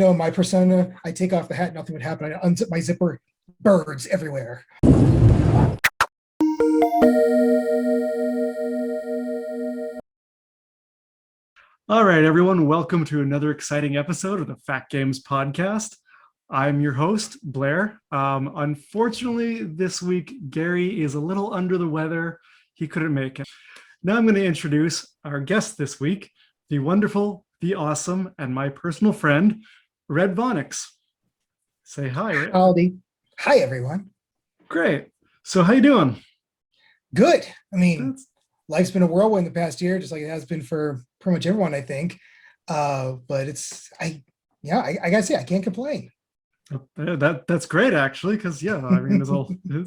No, my persona, I take off the hat, nothing would happen. I unzip my zipper, birds everywhere. All right, everyone, welcome to another exciting episode of the Phat Games podcast. I'm your host, Blair. Unfortunately, this week, Gary is a little under the weather. He couldn't make it. Now I'm going to introduce our guest this week, the wonderful, the awesome, and my personal friend, Red Vonix. Say hi, Red. Howdy. Hi, everyone. Great. So how you doing? Good. I mean, life's been a whirlwind the past year, just like it has been for pretty much everyone, I think. But I gotta say, I can't complain. That's great, actually, because I mean,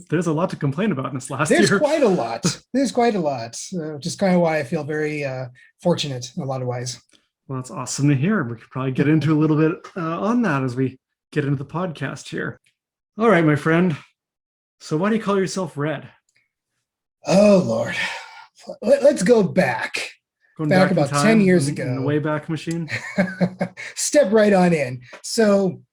there's a lot to complain about in this last year. There's quite a lot. There's quite a lot. Just kind of why I feel very fortunate in a lot of ways. Well, that's awesome to hear. We could probably get into a little bit on that as we get into the podcast here. All right, my friend. So why do you call yourself Red? Oh, Lord. Let's go back. Going back about time, 10 years ago. In the Wayback Machine. Step right on in. So,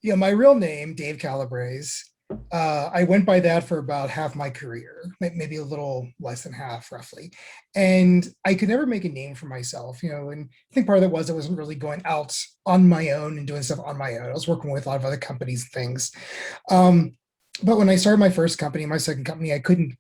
my real name, Dave Calabrese, I went by that for about half my career, maybe a little less than half, roughly. And I could never make a name for myself, and I think part of that was I wasn't really going out on my own and doing stuff on my own. I was working with a lot of other companies and things. But when I started my first company, my second company, I couldn't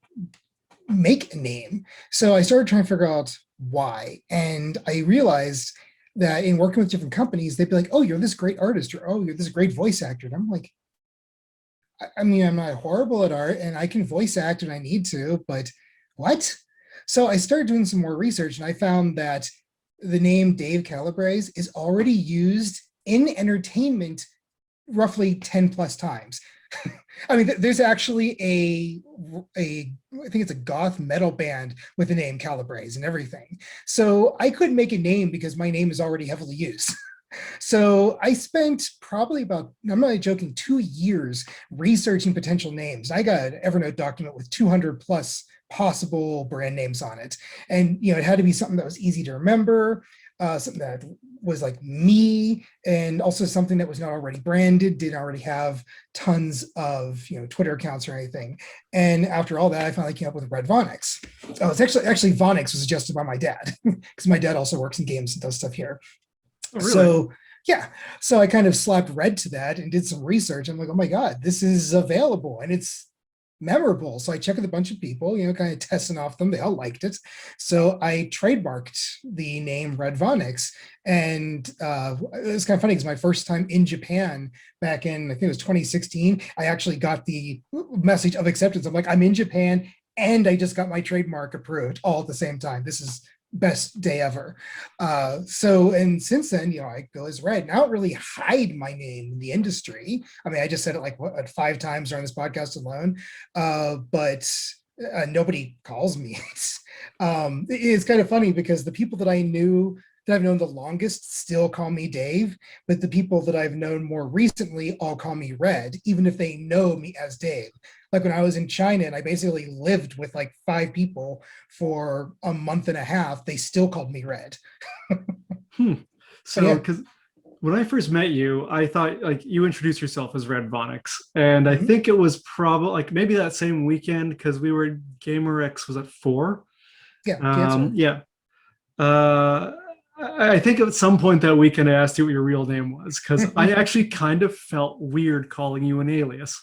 make a name. So I started trying to figure out why. And I realized that in working with different companies, they'd be like, oh, you're this great artist, or oh, you're this great voice actor. And I'm like, I mean, I'm not horrible at art and I can voice act and I need to, but what? So I started doing some more research and I found that the name Dave Calabrese is already used in entertainment roughly 10 plus times. I mean, there's actually I think it's a goth metal band with the name Calabrese and everything. So I couldn't make a name because my name is already heavily used. So I spent probably about, I'm not joking, 2 years researching potential names. I got an Evernote document with 200 plus possible brand names on it. And, it had to be something that was easy to remember, something that was like me, and also something that was not already branded, didn't already have tons of Twitter accounts or anything. And after all that, I finally came up with Red Vonix. Oh, it's actually Vonix was suggested by my dad because my dad also works in games and does stuff here. Oh, really? So I kind of slapped Red to that and did some research. I'm like, oh my God, this is available and it's memorable. So I checked with a bunch of people, kind of testing off them. They all liked it. So I trademarked the name Red Vonix. And it was kind of funny because my first time in Japan back in, I think it was 2016, I actually got the message of acceptance. I'm like, I'm in Japan and I just got my trademark approved all at the same time. This is best day ever. And since then, I go as Red. And I don't really hide my name in the industry. I mean, I just said it like 5 times during this podcast alone, but nobody calls me. It's kind of funny because the people that I've known the longest still call me Dave, but the people that I've known more recently all call me Red, even if they know me as Dave. Like when I was in China and I basically lived with like 5 people for a month and a half, they still called me Red. So, because when I first met you, I thought like you introduced yourself as Red Vonix, and I think it was probably like maybe that same weekend because we were GamerX was at 4. Yeah. I think at some point that weekend I asked you what your real name was because I actually kind of felt weird calling you an alias.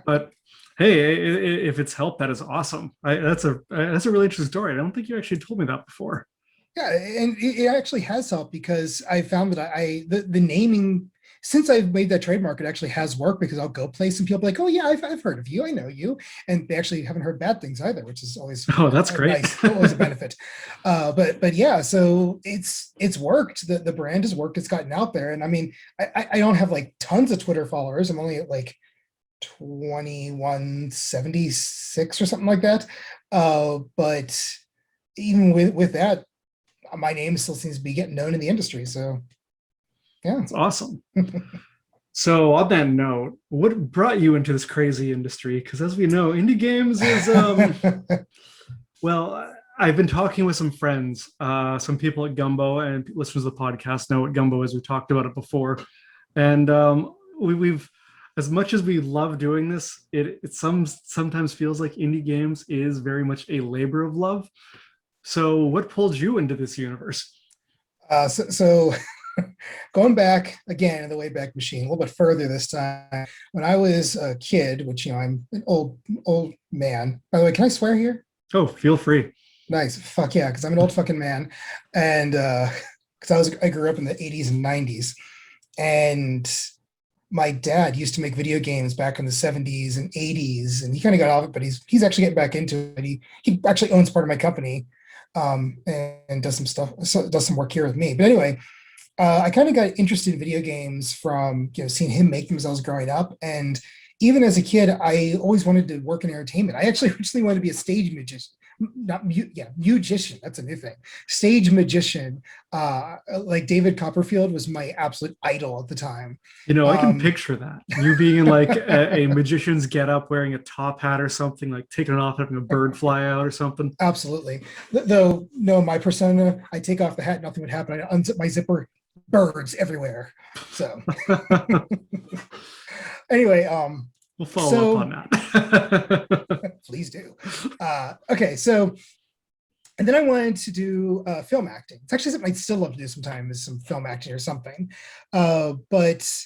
But hey, if it's helped, that is awesome. That's a really interesting story. I don't think you actually told me that before. Yeah, and it actually has helped because I found that the naming, since I've made that trademark, it actually has worked because I'll go place and people be like, oh yeah, I've heard of you, I know you, and they actually haven't heard bad things either, which is always that's great. Nice, always a benefit. But yeah, so it's worked. The brand has worked. It's gotten out there, and I mean, I don't have like tons of Twitter followers. I'm only at like 2176 or something like that. But even with that, my name still seems to be getting known in the industry. So yeah, it's awesome. So on that note, what brought you into this crazy industry? Because as we know, indie games is well, I've been talking with some friends, some people at Gumbo, and listeners of the podcast know what Gumbo is. We talked about it before, and we've as much as we love doing this, it sometimes feels like indie games is very much a labor of love. So, what pulled you into this universe? So going back again in the Wayback Machine, a little bit further this time, when I was a kid, which I'm an old man. By the way, can I swear here? Oh, feel free. Nice. Fuck yeah, because I'm an old fucking man. And because I grew up in the 80s and 90s. And my dad used to make video games back in the 70s and 80s, and he kind of got off it, but he's actually getting back into it. He actually owns part of my company, and does some stuff, does some work here with me. But anyway, I kind of got interested in video games from seeing him make them as I was growing up, and even as a kid, I always wanted to work in entertainment. I actually originally wanted to be a stage magician, not musician. That's a new thing. Stage magician. Like David Copperfield was my absolute idol at the time. I can picture that. You being in like a magician's getup, wearing a top hat or something, like taking it off, having a bird fly out or something. Absolutely. Though, no, my persona, I take off the hat, nothing would happen. I unzip my zipper, birds everywhere. So anyway, we'll follow up on that. Please do. Okay, so and then I wanted to do film acting. It's actually something I'd still love to do sometime, is some film acting or something. But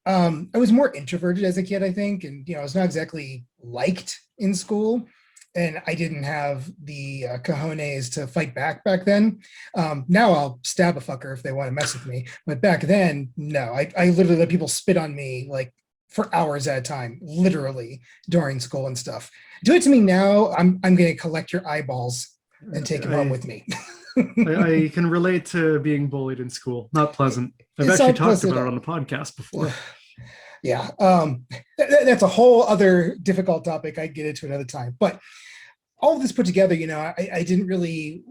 I was more introverted as a kid, I think, and I was not exactly liked in school, and I didn't have the cojones to fight back then. Now I'll stab a fucker if they want to mess with me, but back then, no. I literally let people spit on me like for hours at a time, literally during school and stuff. Do it to me now, I'm going to collect your eyeballs and take them home with me. I can relate to being bullied in school. Not pleasant. I've actually talked about it on the podcast before. Yeah. That's a whole other difficult topic. I'd get into another time. But all of this put together, I didn't really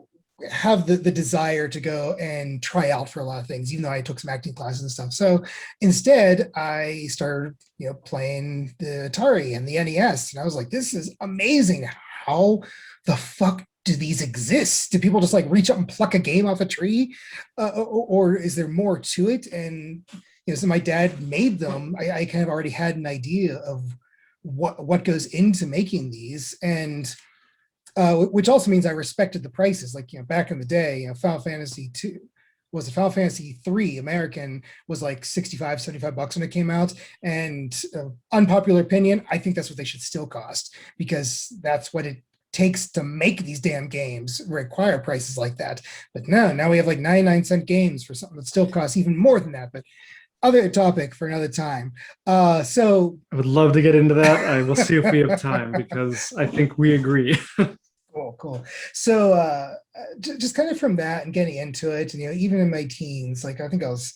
have the desire to go and try out for a lot of things, even though I took some acting classes and stuff. So instead, I started, playing the Atari and the NES. And I was like, this is amazing. How the fuck do these exist? Do people just like reach up and pluck a game off a tree? Or is there more to it? And, so my dad made them. I kind of already had an idea of what goes into making these. And which also means I respected the prices. Like, back in the day, Final Fantasy 2 was a Final Fantasy 3 American was like $65-$75 when it came out. And unpopular opinion, I think that's what they should still cost, because that's what it takes to make these damn games, require prices like that. But no, now we have like 99-cent games for something that still costs even more than that. But other topic for another time. So I would love to get into that. I will see if we have time, because I think we agree. Cool. So just kind of from that and getting into it, and even in my teens, like I think I was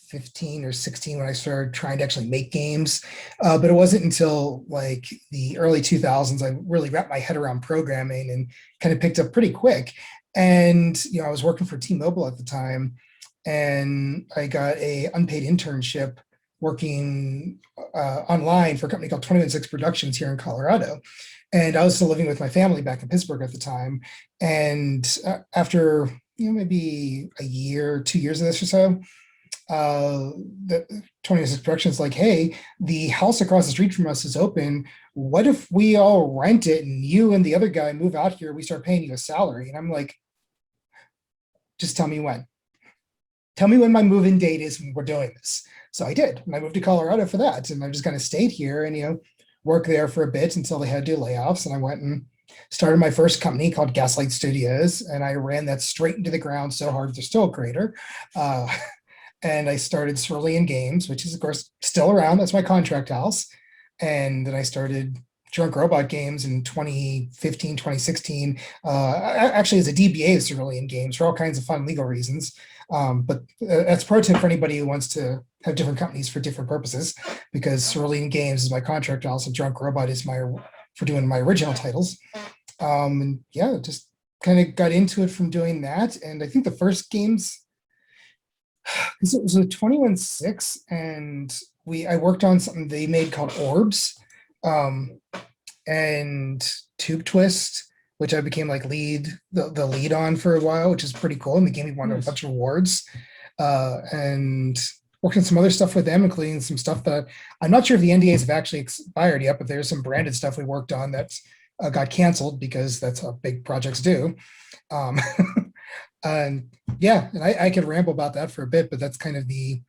15 or 16 when I started trying to actually make games. But it wasn't until like the early 2000s I really wrapped my head around programming and kind of picked up pretty quick. And I was working for T-Mobile at the time, and I got a unpaid internship working online for a company called 216 Productions here in Colorado. And I was still living with my family back in Pittsburgh at the time. And after maybe a year, 2 years of this or so, the 216 Productions like, hey, the house across the street from us is open. What if we all rent it and you and the other guy move out here? We start paying you a salary. And I'm like, just tell me when. Tell me when my move-in date is when we're doing this. So I did. And I moved to Colorado for that. And I just kind of stayed here and, worked there for a bit until they had to do layoffs. And I went and started my first company called Gaslight Studios. And I ran that straight into the ground so hard there's still a crater. And I started Cerulean Games, which is, of course, still around. That's my contract house. And then I started Drunk Robot Games in 2015, 2016, actually as a DBA of Cerulean Games for all kinds of fun legal reasons. But that's a pro tip for anybody who wants to have different companies for different purposes, because Cerulean Games is my contract house and Drunk Robot is for doing my original titles. And yeah, just kind of got into it from doing that. And I think the first games, because it was a 216, and I worked on something they made called Orbs, and Tube Twist, which I became like the lead on for a while, which is pretty cool. And the game won a bunch of awards. And worked on some other stuff with them, including some stuff that I'm not sure if the NDAs have actually expired yet, but there's some branded stuff we worked on that got canceled because that's how big projects do. And yeah, and I could ramble about that for a bit, but that's kind of the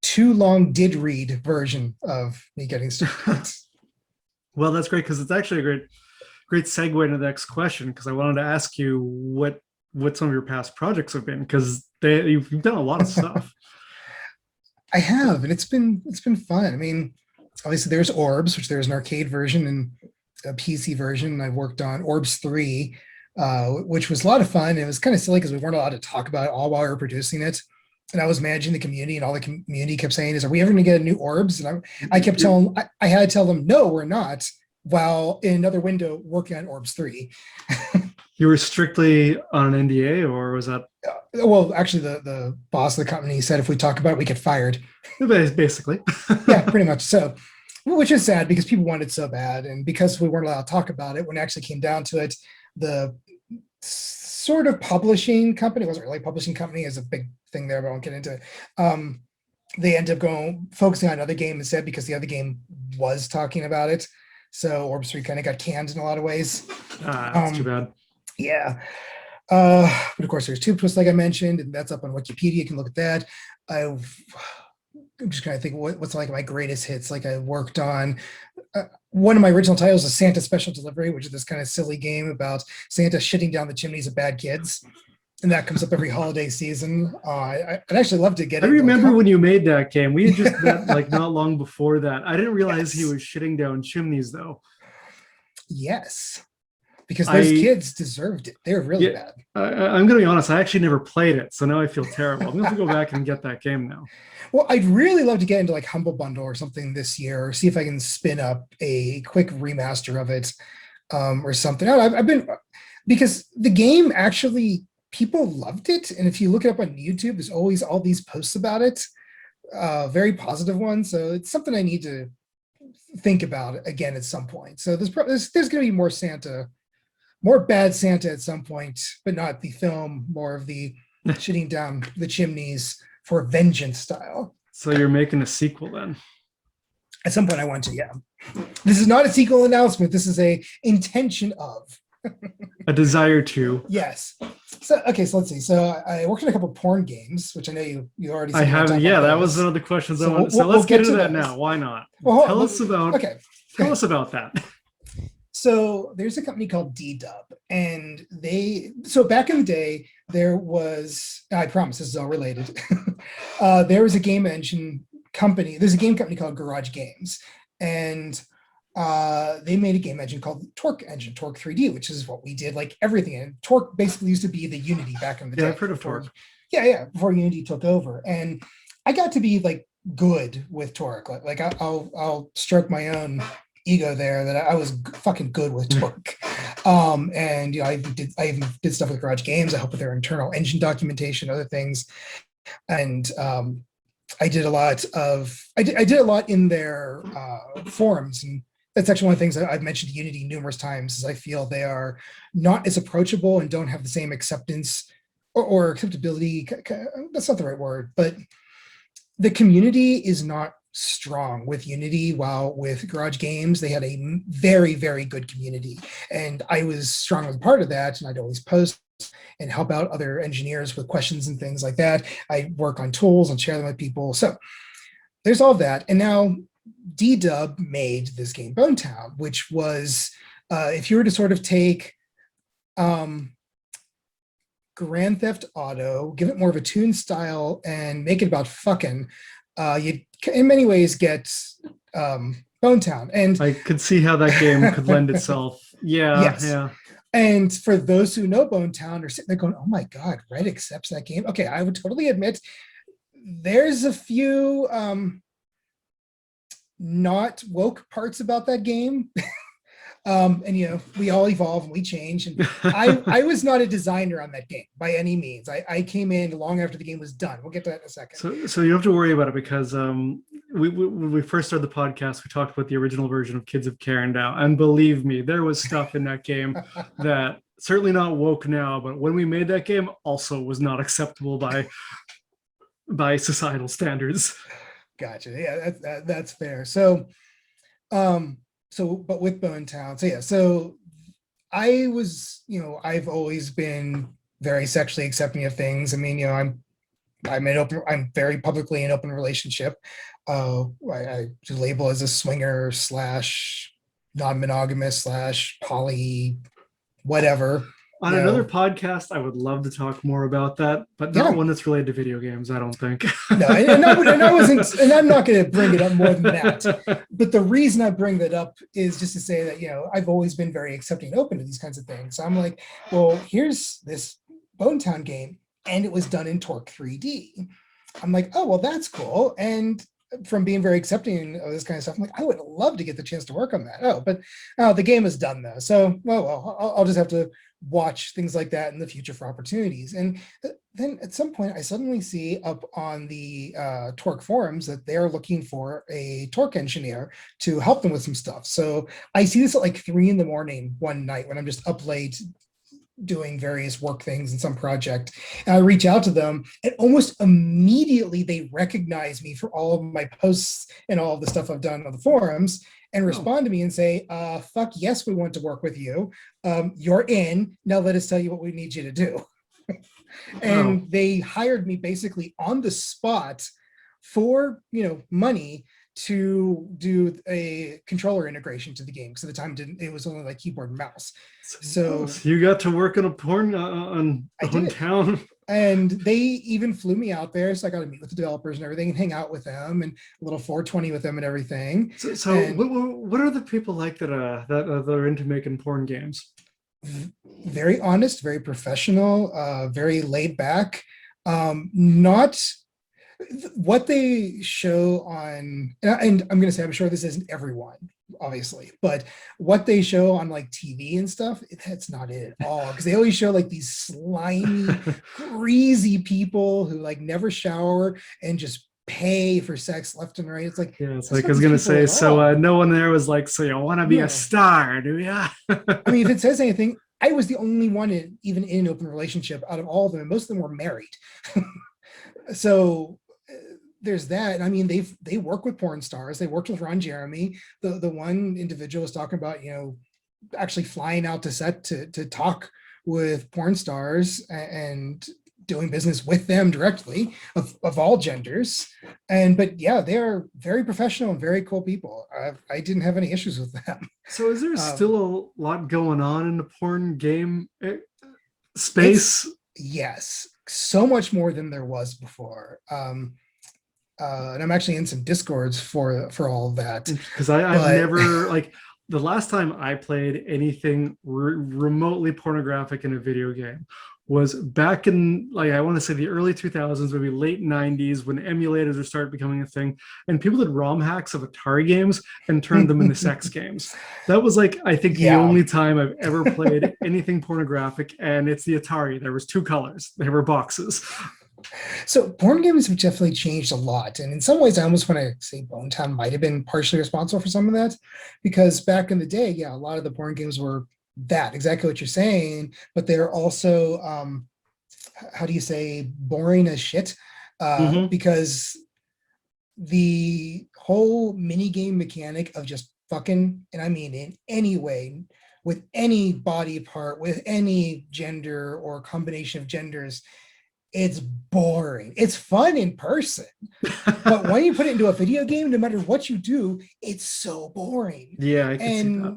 too long did read version of me getting started. Well, that's great, because it's actually a great segue into the next question, because I wanted to ask you what some of your past projects have been, because you've done a lot of stuff. I have, and it's been fun. I mean, obviously there's Orbs, which there's an arcade version and a PC version. I worked on Orbs 3, which was a lot of fun. It was kind of silly because we weren't allowed to talk about it all while we were producing it. And I was managing the community, and all the community kept saying is, are we ever going to get a new Orbs? And I kept telling, I had to tell them, no, we're not, while in another window working on Orbs 3. You were strictly on an NDA, or was that? Well, actually, the boss of the company said if we talk about it, we get fired. Basically. Yeah, pretty much. So, which is sad because people wanted it so bad. And because we weren't allowed to talk about it, when it actually came down to it, the sort of publishing company, it wasn't really a publishing company, is a big thing there, but I won't get into it. They ended up focusing on another game instead because the other game was talking about it. So Orbs 3 kind of got canned in a lot of ways. That's too bad. Yeah. But of course, there's Tube Twist, like I mentioned, and that's up on Wikipedia. You can look at that. I'm just trying to think what's like my greatest hits. Like I worked on one of my original titles is Santa Special Delivery, which is this kind of silly game about Santa shitting down the chimneys of bad kids. And that comes up every holiday season. I'd actually love to get it. I remember when you made that game. We had just met like not long before that. I didn't realize he was shitting down chimneys, though. Yes. Because those kids deserved it. They're really bad. I'm going to be honest. I actually never played it, so now I feel terrible. I'm going to have to go back and get that game now. Well, I'd really love to get into like Humble Bundle or something this year, or see if I can spin up a quick remaster of it, or something. I've been, because the game actually, people loved it, and if you look it up on YouTube, there's always all these posts about it, very positive ones. So it's something I need to think about again at some point. So there's going to be more bad Santa at some point, but not the film, more of the shitting down the chimneys for vengeance style. So you're making a sequel then? At some point I want to, yeah. This is not a sequel announcement. This is a intention of. A desire to. Yes. So, okay, so let's see. So I worked on a couple of porn games, which I know you already said. I have, yeah, that was one of the questions I wanted. So let's get into that now. Why not? Tell us about that. So there's a company called D-Dub, and so back in the day, there was, I promise this is all related. There was a game engine company. There's a game company called Garage Games, and they made a game engine called Torque Engine, Torque 3D, which is what we did, like everything. And Torque basically used to be the Unity back in the day. Yeah, I've heard of Torque. Yeah, before Unity took over. And I got to be like good with Torque. Like I'll stroke my own ego there that I was fucking good with Torque. And I even did stuff with Garage Games. I helped with their internal engine documentation, other things. And I did a lot in their forums, and that's actually one of the things that I've mentioned to Unity numerous times, is I feel they are not as approachable and don't have the same acceptance or acceptability. That's not the right word, but the community is not strong with Unity, while with Garage Games, they had a very, very good community. And I was strongly part of that, and I'd always post and help out other engineers with questions and things like that. I work on tools and share them with people. So there's all that. And now D-Dub made this game Bone Town, which was, if you were to sort of take Grand Theft Auto, give it more of a tune style, and make it about fucking, you'd in many ways get Bone Town. And I could see how that game could lend itself. Yeah, yes. Yeah. And for those who know Bone Town are sitting there going, oh my God, Red accepts that game. Okay, I would totally admit there's a few not woke parts about that game. And we all evolve and we change. And I was not a designer on that game by any means. I came in long after the game was done. We'll get to that in a second. So you have to worry about it, because when we first started the podcast, we talked about the original version of Kids of Karendow, and believe me, there was stuff in that game that certainly not woke now, but when we made that game, also was not acceptable by societal standards. Gotcha. Yeah, that's fair. But with Bone Town, so I was, I've always been very sexually accepting of things. I mean, I'm very publicly in open relationship. I do label as a swinger slash non-monogamous slash poly, whatever. On another podcast, I would love to talk more about that, but not one that's related to video games, I don't think. No, and I wasn't, and I'm not going to bring it up more than that. But the reason I bring that up is just to say that, I've always been very accepting and open to these kinds of things. So I'm like, well, here's this Bone Town game, and it was done in Torque 3D. I'm like, oh, well, that's cool. And from being very accepting of this kind of stuff, I'm like, I would love to get the chance to work on that. Oh, but the game is done though. So, well, I'll just have to watch things like that in the future for opportunities. And then at some point I suddenly see up on the Torque forums that they're looking for a Torque engineer to help them with some stuff. So I see this at like 3 a.m. one night when I'm just up late doing various work things in some project, and I reach out to them, and almost immediately they recognize me for all of my posts and all of the stuff I've done on the forums, and respond to me and say, fuck yes, we want to work with you. You're in. Now let us tell you what we need you to do. And they hired me basically on the spot for money to do a controller integration to the game, because at the time it was only like keyboard and mouse. So you got to work on a porn on Town. And they even flew me out there, so I got to meet with the developers and everything, and hang out with them, and a little 420 with them and everything. So what are the people like that are into making porn games? Very honest, very professional, very laid back. Not what they show on, and I'm going to say, I'm sure this isn't everyone, obviously, but what they show on like TV and stuff, that's not it at all. Because they always show like these slimy, greasy people who like never shower and just pay for sex left and right. It's like, yeah, it's like I was going to say, so no one there was like, so you want to be a star, do you? I mean, if it says anything, I was the only one even in an open relationship out of all of them, and most of them were married. So there's that. I mean, they work with porn stars. They worked with Ron Jeremy. The one individual was talking about, actually flying out to set to talk with porn stars and doing business with them directly of all genders. But yeah, they are very professional and very cool people. I didn't have any issues with them. So is there still a lot going on in the porn game space? Yes, so much more than there was before. And I'm actually in some discords for all of that, because I've never, like, the last time I played anything remotely pornographic in a video game was back in, like, I want to say the early 2000s, maybe late 90s, when emulators were started becoming a thing, and people did ROM hacks of Atari games and turned them into sex games. That was, like, I think the only time I've ever played anything pornographic, and it's the Atari. There was 2 colors. They were boxes. So porn games have definitely changed a lot. And in some ways, I almost want to say Bone Town might have been partially responsible for some of that, because back in the day, a lot of the porn games were that, exactly what you're saying, but they're also, how do you say, boring as shit, because the whole mini game mechanic of just fucking, and I mean in any way, with any body part, with any gender or combination of genders, it's boring. It's fun in person, but when you put it into a video game, no matter what you do, it's so boring. Yeah, I can see that.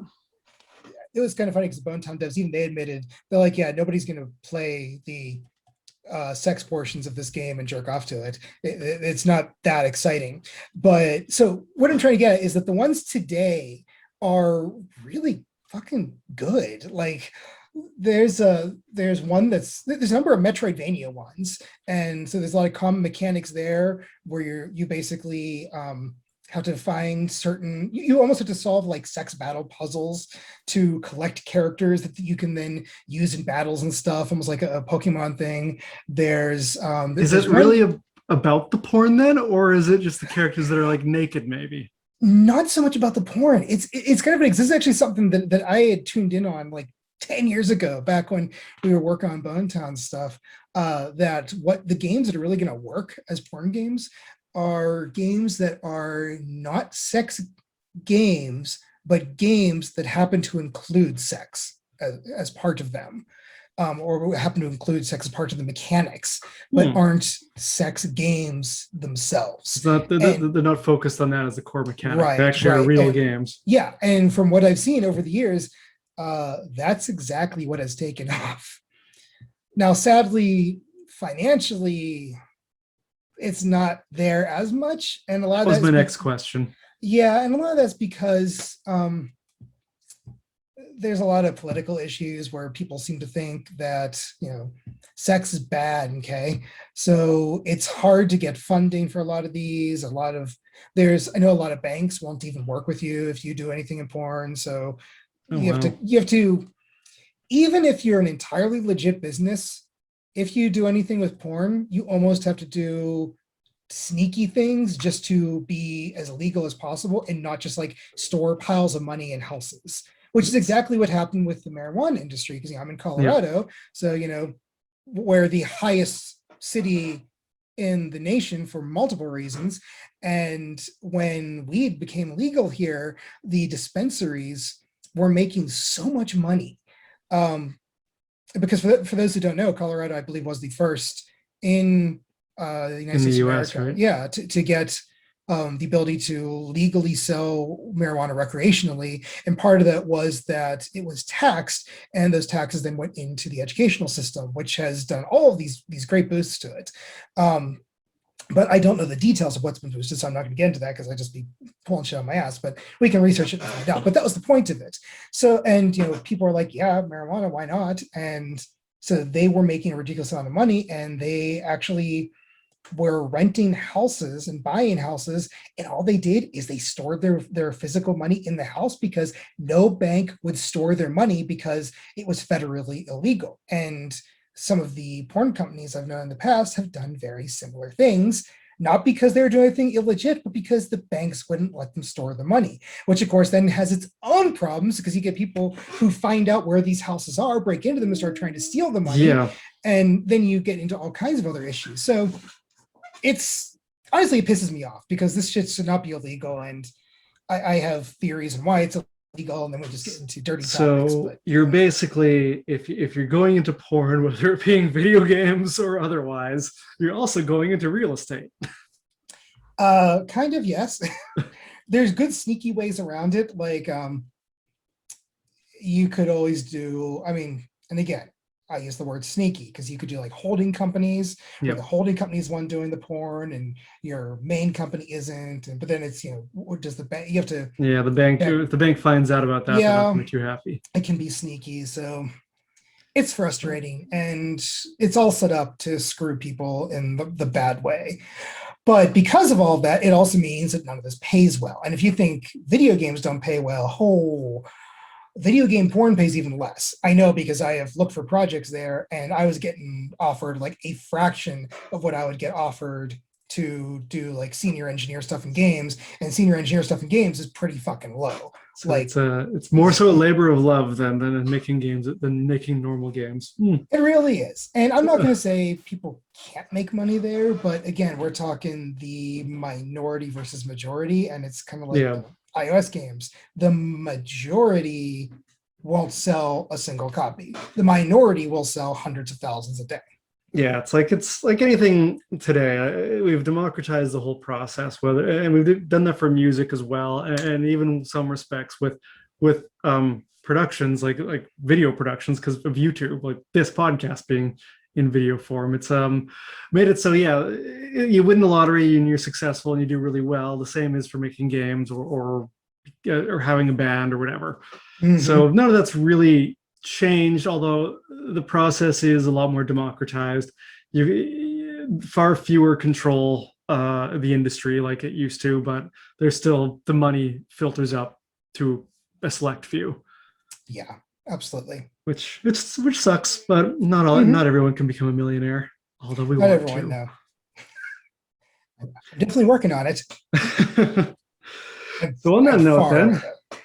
It was kind of funny because Bone Town devs, even they admitted, they're like, yeah, nobody's going to play the sex portions of this game and jerk off to it. It's not that exciting. But so what I'm trying to get at is that the ones today are really fucking good. Like, there's one there's a number of Metroidvania ones, and so there's a lot of common mechanics there where you basically have to find certain, you almost have to solve like sex battle puzzles to collect characters that you can then use in battles and stuff, almost like a Pokemon thing. There's is it really about the porn then, or is it just the characters that are like naked maybe? Not so much about the porn. It's kind of this is actually something that I had tuned in on like 10 years ago, back when we were working on Bone Town stuff, that what the games that are really going to work as porn games are games that are not sex games, but games that happen to include sex as part of them. Or happen to include sex as part of the mechanics, but aren't sex games themselves. It's not they're not focused on that as the core mechanic. They actually are real games. Yeah, and from what I've seen over the years, that's exactly what has taken off. Now, sadly, financially, it's not there as much, and a lot of that was my next question. Yeah, and a lot of that's because there's a lot of political issues where people seem to think that, sex is bad. Okay. So it's hard to get funding for a lot of these. I know a lot of banks won't even work with you if you do anything in porn. So you have to, even if you're an entirely legit business, if you do anything with porn, you almost have to do sneaky things just to be as legal as possible and not just like store piles of money in houses, which is exactly what happened with the marijuana industry. Because I'm in Colorado, so we're the highest city in the nation for multiple reasons. And when weed became legal here, the dispensaries were making so much money. Because for those who don't know, Colorado, I believe, was the first in the United States of America, right? Yeah, to get the ability to legally sell marijuana recreationally. And part of that was that it was taxed, and those taxes then went into the educational system, which has done all of these great boosts to it. But I don't know the details of what's been boosted, so I'm not going to get into that because I just be pulling shit on my ass, but we can research it and find out. But that was the point of it. So, and people are like, yeah, marijuana, why not? And so they were making a ridiculous amount of money, and they actually were renting houses and buying houses, and all they did is they stored their physical money in the house, because no bank would store their money because it was federally illegal. And some of the porn companies I've known in the past have done very similar things, not because they were doing anything illegit, but because the banks wouldn't let them store the money, which of course then has its own problems, because you get people who find out where these houses are, break into them, and start trying to steal the money. Yeah. And then you get into all kinds of other issues. So it's honestly, it pisses me off, because this shit should not be illegal, and I have theories on why it's illegal, and then we just get into dirty topics. So you're basically, if you're going into porn, whether it being video games or otherwise, you're also going into real estate. Kind of, yes. There's good sneaky ways around it. Like you could always do, and again, I use the word sneaky because you could do like holding companies, where the holding company is one doing the porn and your main company isn't. But then it's, does the bank, you have to. Yeah, the bank, if the bank finds out about that, they're not going to be too happy. It can be sneaky. So it's frustrating, and it's all set up to screw people in the bad way. But because of all that, it also means that none of this pays well. And if you think video games don't pay well, video game porn pays even less. I know, because I have looked for projects there, and I was getting offered like a fraction of what I would get offered to do like senior engineer stuff in games, and senior engineer stuff in games is pretty fucking low. So like it's more so a labor of love than making games, than making normal games. It really is. And I'm not going to say people can't make money there, but again, we're talking the minority versus majority, and it's kind of like iOS games. The majority won't sell a single copy. The minority will sell hundreds of thousands a day. Yeah, it's like anything today. We've democratized the whole process, and we've done that for music as well, and even some respects with productions like video productions, because of YouTube, like this podcast being in video form. It's made it so you win the lottery and you're successful and you do really well. The same is for making games or having a band or whatever. Mm-hmm. So none of that's really changed, although the process is a lot more democratized. You far fewer control the industry like it used to, but there's still, the money filters up to a select few. Yeah, absolutely. Which sucks, but not everyone can become a millionaire, although we want to. No. I'm definitely working on it. So on that I'm note, far away, then, though.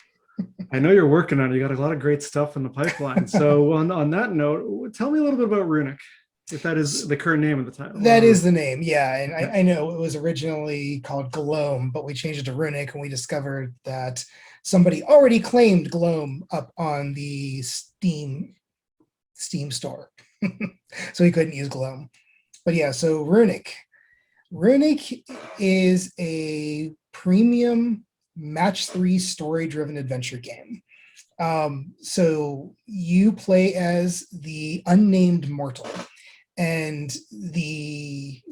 I know you're working on it. You got a lot of great stuff in the pipeline. So on that note, tell me a little bit about Runic, if that is the current name of the title. That is the name, yeah. And Okay. I know it was originally called Gloam, but we changed it to Runic when we discovered that somebody already claimed Gloam up on the Steam store. So we couldn't use Gloam. But yeah, so Runic. Runic is a premium match 3 story driven adventure game. So you play as the unnamed mortal, and there's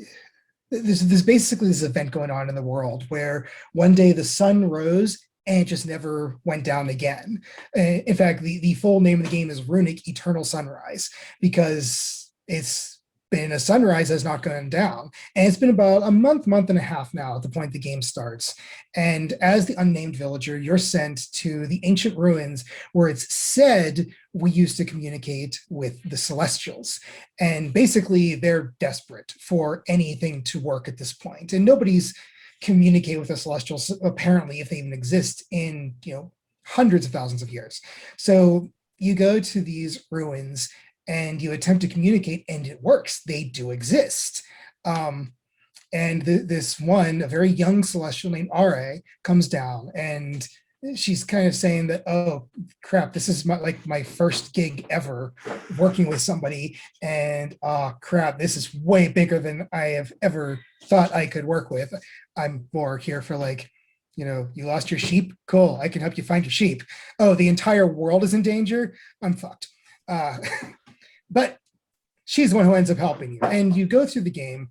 basically this event going on in the world where one day the sun rose and it just never went down again. In fact, the full name of the game is Runic Eternal Sunrise, because it's been a sunrise that's not gone down. And it's been about a month and a half now at the point the game starts. And as the unnamed villager, you're sent to the ancient ruins where it's said we used to communicate with the Celestials. And basically, they're desperate for anything to work at this point. And nobody's communicated with the Celestials, apparently, if they even exist, in hundreds of thousands of years. So you go to these ruins and you attempt to communicate, and it works. They do exist. And this one, a very young celestial named Are, comes down, and she's kind of saying that, oh crap, this is my first gig ever working with somebody, and crap, this is way bigger than I have ever thought I could work with. I'm more here for you lost your sheep? Cool, I can help you find your sheep. Oh, the entire world is in danger? I'm fucked. But she's the one who ends up helping you. And you go through the game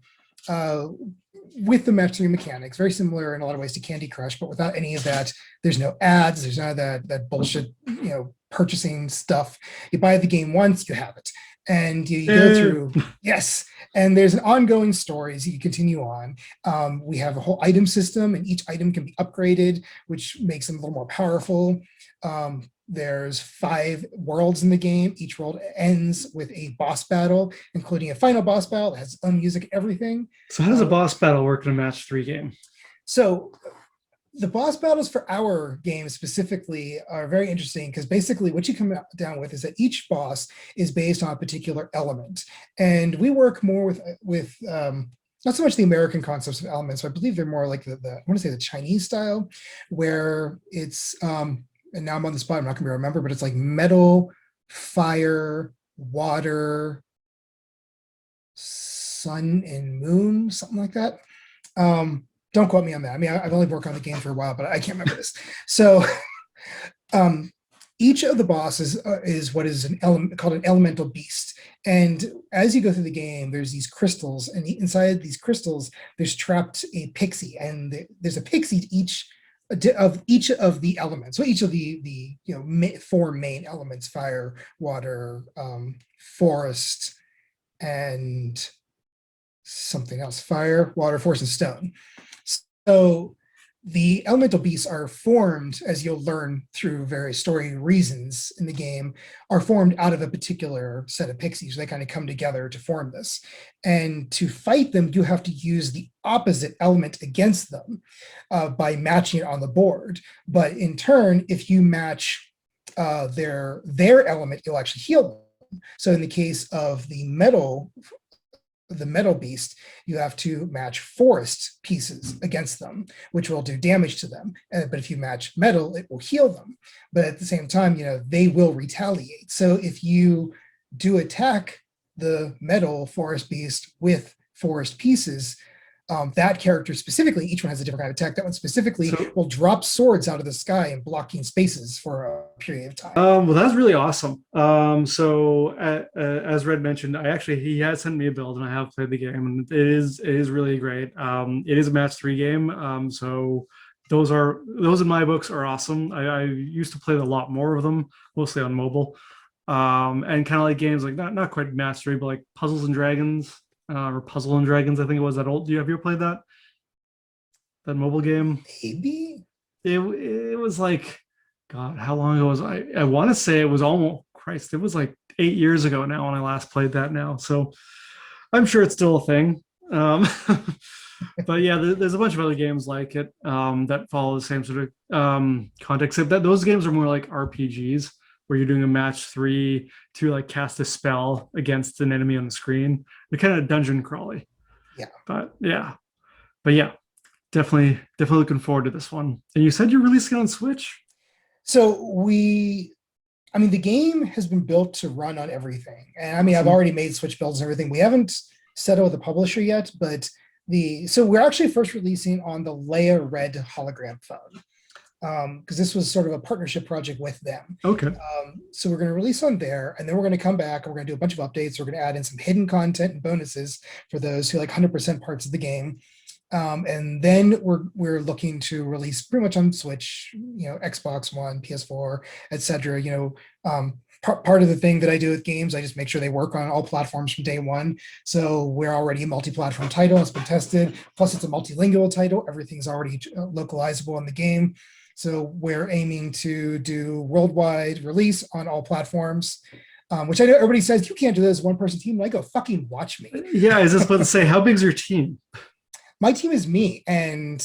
with the match 3 mechanics, very similar in a lot of ways to Candy Crush, but without any of that. There's no ads, there's none of that bullshit, purchasing stuff. You buy the game once, you have it. And you go through, yes, and there's an ongoing story as you continue on. We have a whole item system, and each item can be upgraded, which makes them a little more powerful. There's 5 worlds in the game. Each world ends with a boss battle, including a final boss battle that has its own music, everything. So how does a boss battle work in a match 3 game? So the boss battles for our game specifically are very interesting, because basically what you come down with is that each boss is based on a particular element. And we work more with not so much the American concepts of elements, but I believe they're more like the I want to say the Chinese style, where it's and now I'm on the spot, I'm not going to remember, but it's like metal, fire, water, sun, and moon, something like that. Don't quote me on that. I mean, I've only worked on the game for a while, but I can't remember this. So each of the bosses is what is an element called an elemental beast. And as you go through the game, there's these crystals, and inside these crystals, there's trapped a pixie, and there's a pixie to each of the elements. So each of the 4 main elements: fire, water, forest, and something else. Fire, water, forest, and stone. So the elemental beasts are formed, as you'll learn through various story reasons in the game, are formed out of a particular set of pixies. They kind of come together to form this. And to fight them, you have to use the opposite element against them by matching it on the board. But in turn, if you match their element, you'll actually heal them. So in the case of the metal beast, you have to match forest pieces against them, which will do damage to them. But if you match metal, it will heal them. But at the same time, they will retaliate. So if you do attack the metal forest beast with forest pieces, that character specifically, each one has a different kind of attack. That one specifically will drop swords out of the sky and blocking spaces for a period of time. Well, that's really awesome. So as Red mentioned, he has sent me a build, and I have played the game, and it is really great. It is a match 3 game. So those in my books are awesome. I used to play a lot more of them, mostly on mobile, and kind of like games like not quite match 3, but like Puzzles and Dragons. Or Puzzle and Dragons, I think it was that old. Have you ever played that mobile game? Maybe. It was like, God, how long ago was I want to say it was it was like 8 years ago now when I last played that now. So I'm sure it's still a thing. But yeah, there's a bunch of other games like it that follow the same sort of context. Except that those games are more like RPGs, where you're doing a match 3 to like cast a spell against an enemy on the screen. They're kind of dungeon crawly. Yeah. But yeah, definitely looking forward to this one. And you said you're releasing it on Switch? So the game has been built to run on everything. And I mean, I've already made Switch builds and everything. We haven't settled with the publisher yet, but so we're actually first releasing on the Leia Red hologram phone. Because this was sort of a partnership project with them. Okay. So we're going to release on there, and then we're going to come back and we're going to do a bunch of updates. We're going to add in some hidden content and bonuses for those who like 100% parts of the game. And then we're looking to release pretty much on Switch, Xbox One, PS4, etc. Part of the thing that I do with games, I just make sure they work on all platforms from day one. So we're already a multi-platform title. It's been tested. Plus, it's a multilingual title. Everything's already localizable in the game. So we're aiming to do worldwide release on all platforms, which I know everybody says, you can't do this one-person team. And I go, fucking watch me. Yeah, I was just about to say, how big's your team? My team is me, and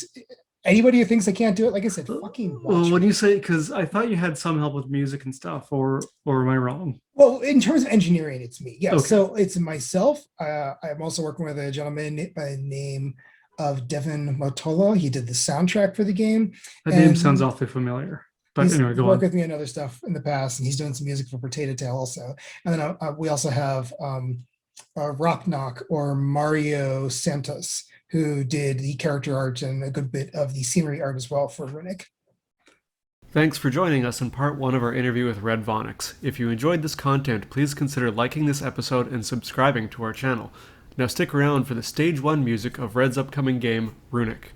anybody who thinks I can't do it, like I said, fucking watch Well, when me. you say, because I thought you had some help with music and stuff, or am I wrong? Well, in terms of engineering, it's me. Yeah, Okay. so it's myself. I'm also working with a gentleman by the name of Devin Motola. He did the soundtrack for the game. That name sounds awfully familiar. But He's anyway, go worked on. with me on other stuff in the past, and he's doing some music for Purrtato Tail also. And then we also have Rock Knock or Mario Santos, who did the character art and a good bit of the scenery art as well for Runic. Thanks for joining us in part 1 of our interview with Red Vonix. If you enjoyed this content, please consider liking this episode and subscribing to our channel. Now stick around for the Stage 1 music of Red's upcoming game, Runic.